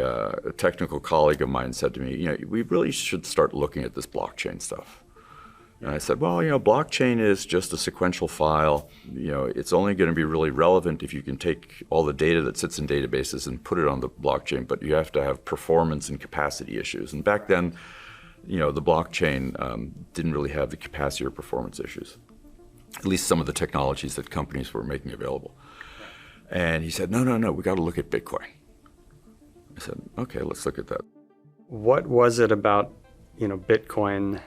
A technical colleague of mine said to me, we really should start looking at this blockchain stuff. And I said, well, blockchain is just a sequential file. It's only going to be really relevant if you can take all the data that sits in databases and put it on the blockchain, but you have to have performance and capacity issues. And back then, the blockchain didn't really have the capacity or performance issues, at least some of the technologies that companies were making available. And he said, no, we got to look at Bitcoin. I said, okay, let's look at that. What was it about, Bitcoin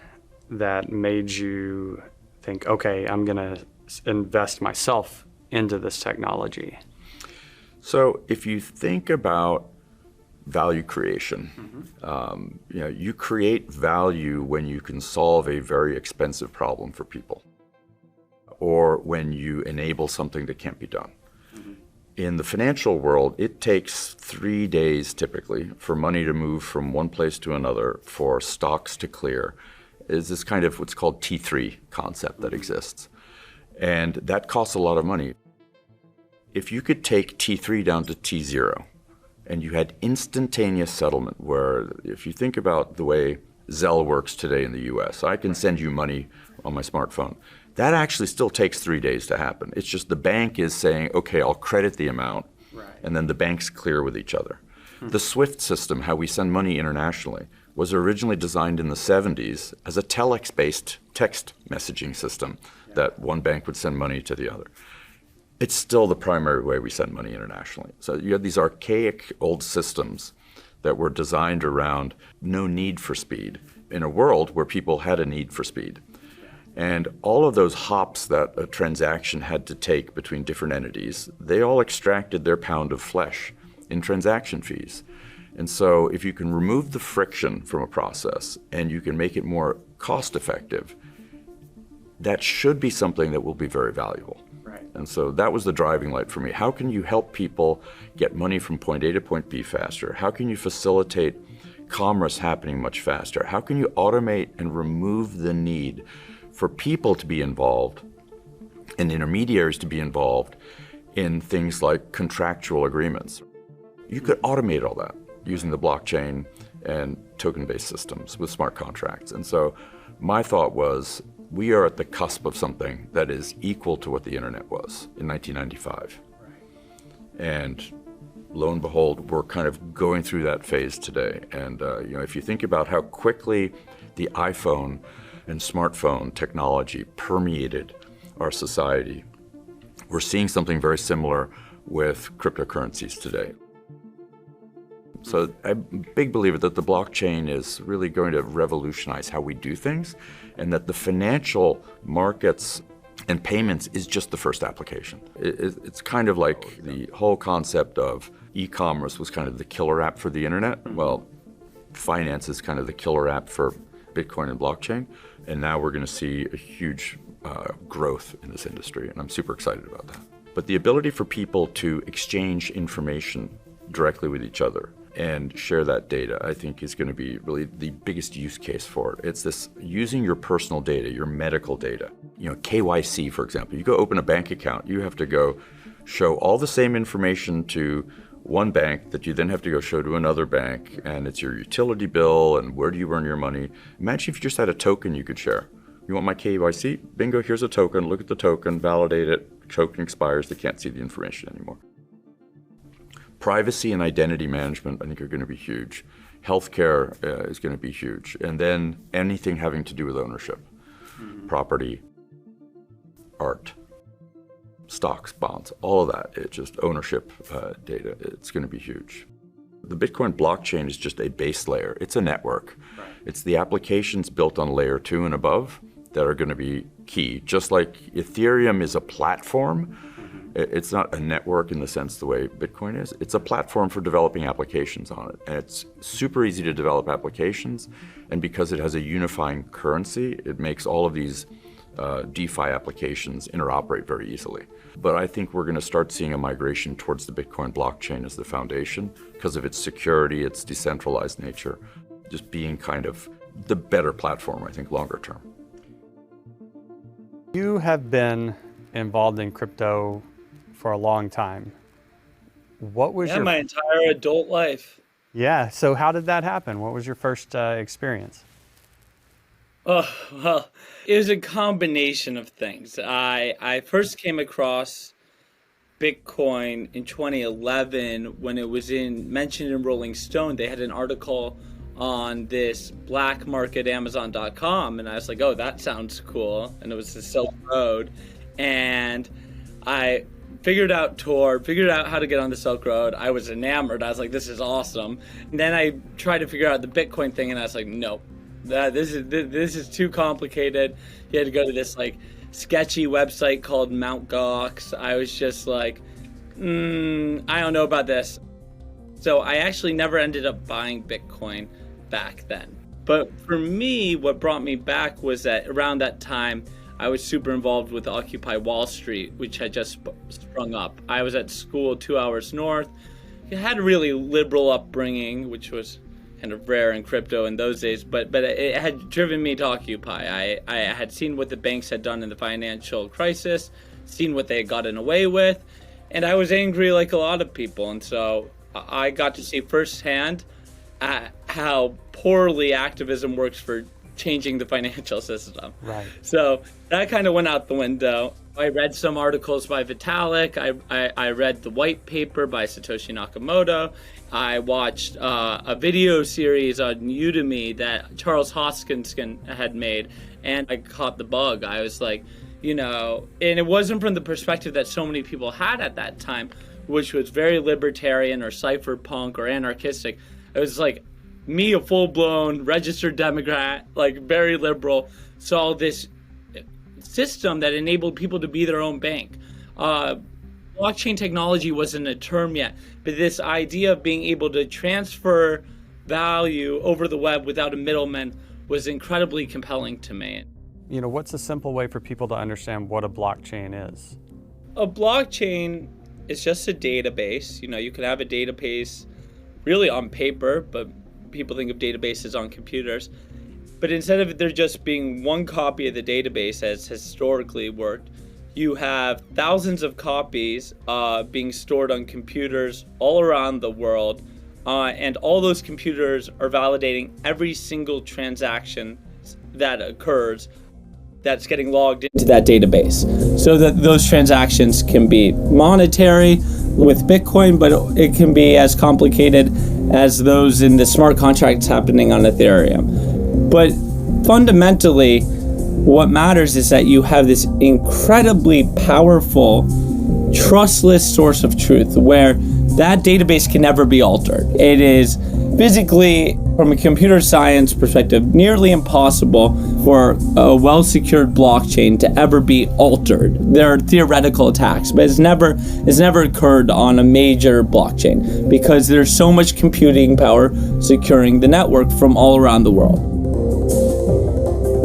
that made you think, okay, I'm going to invest myself into this technology? So if you think about value creation, you create value when you can solve a very expensive problem for people, or when you enable something that can't be done. In the financial world, it takes 3 days typically for money to move from one place to another, for stocks to clear. Is this kind of what's called T3 concept that exists. And that costs a lot of money. If you could take T3 down to T0 and you had instantaneous settlement, where if you think about the way Zelle works today in the US, I can send you money on my smartphone. That actually still takes 3 days to happen. It's just the bank is saying, okay, I'll credit the amount, and then the banks clear with each other. The SWIFT system, how we send money internationally, was originally designed in the 70s as a telex-based text messaging system that one bank would send money to the other. It's still the primary way we send money internationally. So you have these archaic old systems that were designed around no need for speed in a world where people had a need for speed. And all of those hops that a transaction had to take between different entities, they all extracted their pound of flesh in transaction fees. And so if you can remove the friction from a process and you can make it more cost effective, that should be something that will be very valuable. And so that was the driving light for me. How can you help people get money from point A to point B faster? How can you facilitate commerce happening much faster? How can you automate and remove the need for people to be involved and intermediaries to be involved in things like contractual agreements? You could automate all that using the blockchain and token-based systems with smart contracts. And so my thought was, we are at the cusp of something that is equal to what the internet was in 1995. And lo and behold, we're kind of going through that phase today. And if you think about how quickly the iPhone and smartphone technology permeated our society, we're seeing something very similar with cryptocurrencies today. So I'm a big believer that the blockchain is really going to revolutionize how we do things, and that the financial markets and payments is just the first application. It's kind of like the whole concept of e-commerce was kind of the killer app for the internet. Well, finance is kind of the killer app for Bitcoin and blockchain, and now we're going to see a huge growth in this industry, and I'm super excited about that. But the ability for people to exchange information directly with each other and share that data, I think, is going to be really the biggest use case for it. It's this using your personal data, your medical data. KYC, for example. You go open a bank account, you have to go show all the same information to one bank that you then have to go show to another bank, and it's your utility bill and where do you earn your money. Imagine if you just had a token you could share. You want my KYC? Bingo, here's a token, look at the token, validate it, token expires, they can't see the information anymore. Privacy and identity management, I think, are going to be huge. Healthcare is going to be huge. And then anything having to do with ownership, property, art, stocks, bonds, all of that. It's just ownership data. It's going to be huge. The Bitcoin blockchain is just a base layer. It's a network. It's the applications built on layer 2 and above that are going to be key. Just like Ethereum is a platform, it's not a network in the sense the way Bitcoin is. It's a platform for developing applications on it. And it's super easy to develop applications. And because it has a unifying currency, it makes all of these DeFi applications interoperate very easily. But I think we're going to start seeing a migration towards the Bitcoin blockchain as the foundation because of its security, its decentralized nature, just being kind of the better platform, I think, longer term. You have been involved in crypto for a long time. What was my entire adult life. Yeah. So how did that happen? What was your first experience? Oh, well, it was a combination of things. I first came across Bitcoin in 2011 when it was mentioned in Rolling Stone. They had an article on this black market Amazon.com, and I was like, oh, that sounds cool. And it was the Silk Road, and I figured out Tor, figured out how to get on the Silk Road. I was enamored. I was like, this is awesome. And then I tried to figure out the Bitcoin thing, and I was like, nope, this is too complicated. You had to go to this like sketchy website called Mt. Gox. I was just like, I don't know about this. So I actually never ended up buying Bitcoin back then. But for me, what brought me back was that around that time, I was super involved with Occupy Wall Street, which had just sprung up. I was at school 2 hours north. I had a really liberal upbringing, which was kind of rare in crypto in those days, but it had driven me to Occupy. I had seen what the banks had done in the financial crisis, seen what they had gotten away with, and I was angry like a lot of people. And so I got to see firsthand how poorly activism works for changing the financial system. Right. So that kind of went out the window. I read some articles by Vitalik. I read the white paper by Satoshi Nakamoto. I watched a video series on Udemy that Charles Hoskinson had made, and I caught the bug. I was like, and it wasn't from the perspective that so many people had at that time, which was very libertarian or cypherpunk or anarchistic. It was like me, a full-blown registered Democrat, like very liberal, saw this system that enabled people to be their own bank. Blockchain technology wasn't a term yet, but this idea of being able to transfer value over the web without a middleman was incredibly compelling to me. What's a simple way for people to understand what a blockchain is? A blockchain is just a database. You can have a database really on paper, but people think of databases on computers. But instead of there just being one copy of the database as historically worked, you have thousands of copies being stored on computers all around the world, and all those computers are validating every single transaction that occurs that's getting logged into that database, so that those transactions can be monetary with Bitcoin, but it can be as complicated as those in the smart contracts happening on Ethereum. But fundamentally, what matters is that you have this incredibly powerful, trustless source of truth where that database can never be altered. It is physically, from a computer science perspective, nearly impossible for a well-secured blockchain to ever be altered. There are theoretical attacks, but it's never occurred on a major blockchain because there's so much computing power securing the network from all around the world.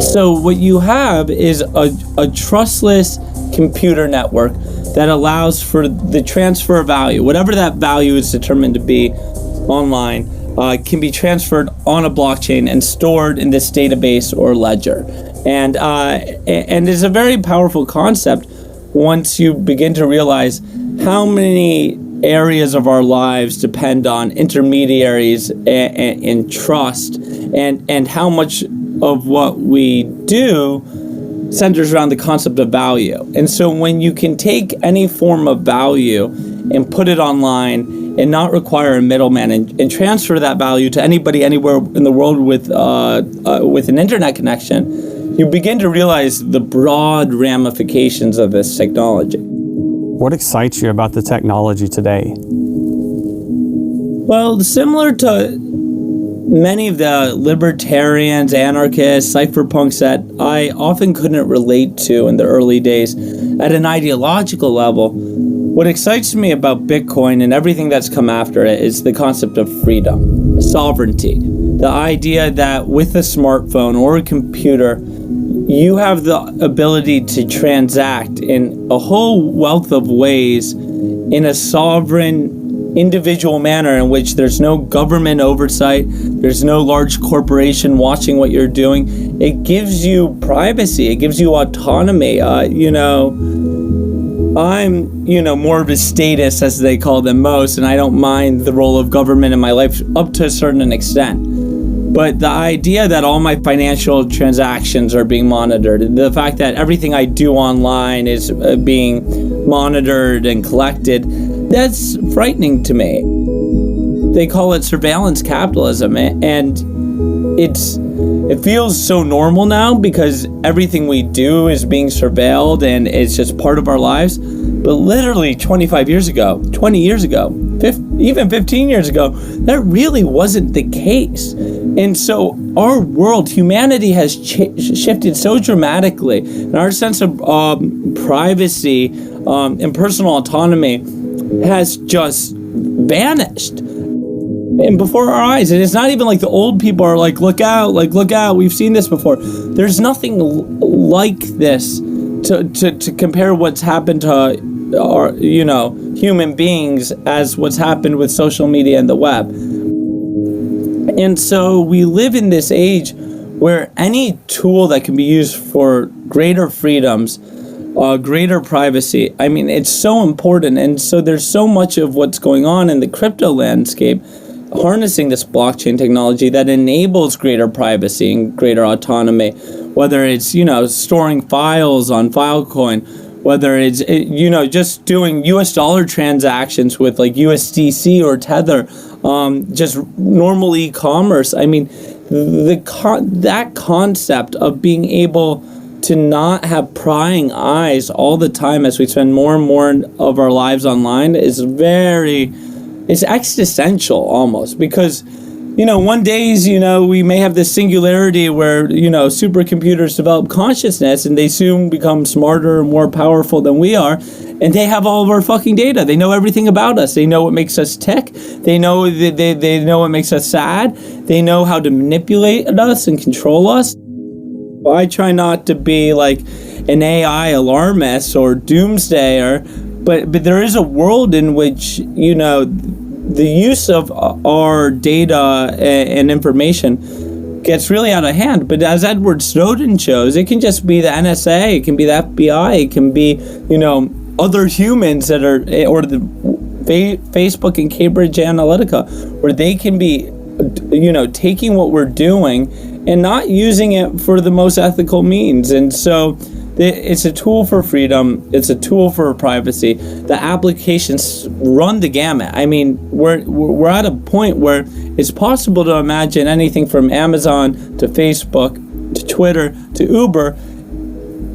So what you have is a trustless computer network that allows for the transfer of value. Whatever that value is determined to be online can be transferred on a blockchain and stored in this database or ledger. And it's a very powerful concept once you begin to realize how many areas of our lives depend on intermediaries and trust, and how much of what we do centers around the concept of value. And so when you can take any form of value and put it online and not require a middleman and transfer that value to anybody anywhere in the world with an internet connection, you begin to realize the broad ramifications of this technology. What excites you about the technology today? Well, similar to many of the libertarians, anarchists, cypherpunks that I often couldn't relate to in the early days at an ideological level, what excites me about Bitcoin and everything that's come after it is the concept of freedom, sovereignty, the idea that with a smartphone or a computer, you have the ability to transact in a whole wealth of ways in a sovereign, individual manner in which there's no government oversight, there's no large corporation watching what you're doing. It gives you privacy, it gives you autonomy. I'm, more of a statist, as they call them most, and I don't mind the role of government in my life up to a certain extent. But the idea that all my financial transactions are being monitored, the fact that everything I do online is being monitored and collected, that's frightening to me. They call it surveillance capitalism, and it feels so normal now because everything we do is being surveilled and it's just part of our lives. But literally 25 years ago, 20 years ago, even 15 years ago, that really wasn't the case. And so our world, humanity has shifted so dramatically, and our sense of privacy and personal autonomy has just vanished. And before our eyes, and it's not even like the old people are like, look out, we've seen this before. There's nothing like this to compare what's happened to our, human beings as what's happened with social media and the web. And so we live in this age where any tool that can be used for greater freedoms, greater privacy, it's so important. And so there's so much of what's going on in the crypto landscape harnessing this blockchain technology that enables greater privacy and greater autonomy, whether it's, storing files on Filecoin, whether it's, just doing US dollar transactions with like USDC or Tether, just normal e-commerce. That concept of being able to not have prying eyes all the time as we spend more and more of our lives online is it's existential almost, because one days we may have this singularity where supercomputers develop consciousness and they soon become smarter and more powerful than we are, and they have all of our fucking data. They know everything about us. They know what makes us tick. They know they know what makes us sad. They know how to manipulate us and control us. I try not to be like an AI alarmist or doomsdayer, but there is a world in which, the use of our data and information gets really out of hand. But as Edward Snowden shows, it can just be the NSA, it can be the FBI, it can be, other humans that are, or the Facebook and Cambridge Analytica, where they can be, taking what we're doing and not using it for the most ethical means. And so it's a tool for freedom. It's a tool for privacy. The applications run the gamut. We're at a point where it's possible to imagine anything from Amazon to Facebook to Twitter to Uber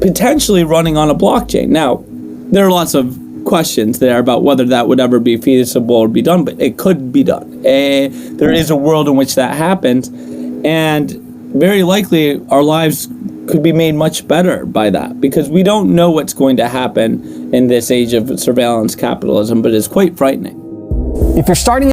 potentially running on a blockchain. Now, there are lots of questions there about whether that would ever be feasible or be done, but it could be done. There is a world in which that happens, and very likely our lives could be made much better by that, because we don't know what's going to happen in this age of surveillance capitalism, but it's quite frightening. If you're starting